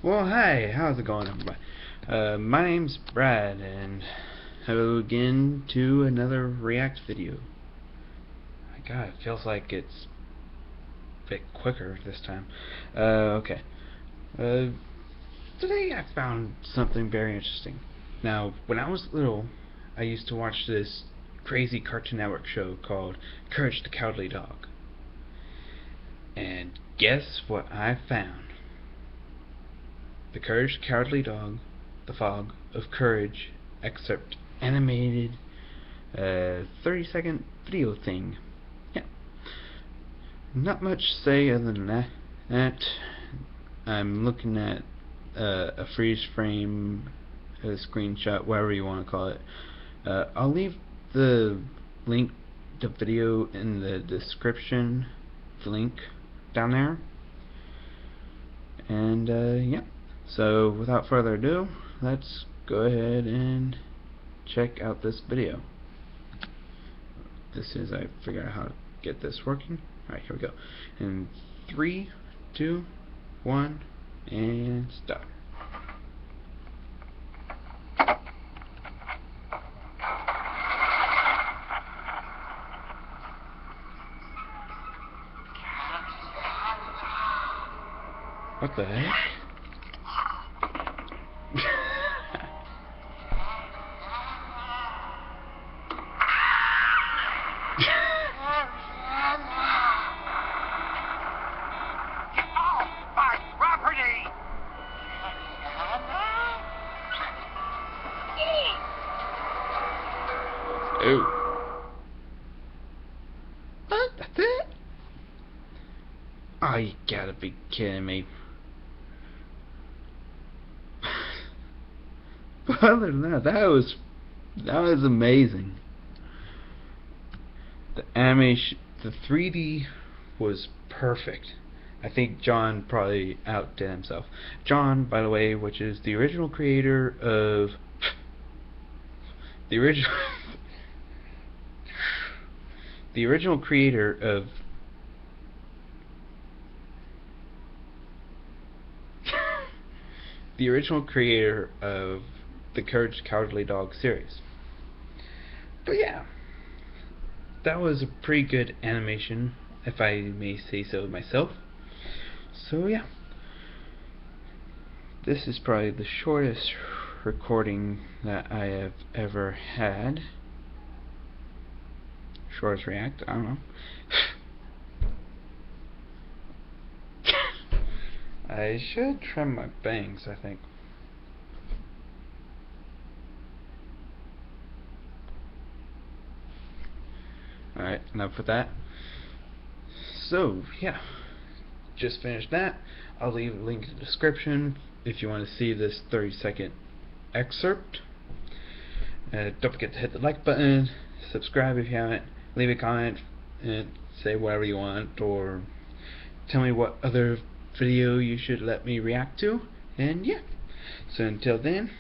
Well, hi, how's it going, everybody? My name's Brad, and hello again to another React video. My God, it feels like it's a bit quicker this time. Okay. Today I found something very interesting. Now, when I was little, I used to watch this crazy Cartoon Network show called Courage the Cowardly Dog. And guess what I found? The Courage the Cowardly Dog, The Fog of Courage excerpt animated 30-second video thing. Yeah. Not much to say other than that. I'm looking at a freeze frame, a screenshot, whatever you want to call it. I'll leave the link to video in the description, the link down there. And yeah. So without further ado, let's go ahead and check out this video. I figured out how to get this working. Alright, here we go. In 3, 2, 1, and stop. What the heck? Oh. What? That's it? Oh, you gotta be kidding me. But other than that, that was amazing. The animation, the 3D was perfect. I think John probably outdid himself. John, by the way, which is the original creator of the original creator of the Courage the Cowardly Dog series. But yeah, that was a pretty good animation, if I may say so myself. So yeah, this is probably the shortest recording that I have ever had. Shortest react, I don't know. I should trim my bangs, I think. Alright, enough with that. So, yeah. Just finished that. I'll leave a link in the description if you want to see this 30-second excerpt. Don't forget to hit the like button, subscribe if you haven't, leave a comment, and say whatever you want, or tell me what other video you should let me react to. And yeah. So until then,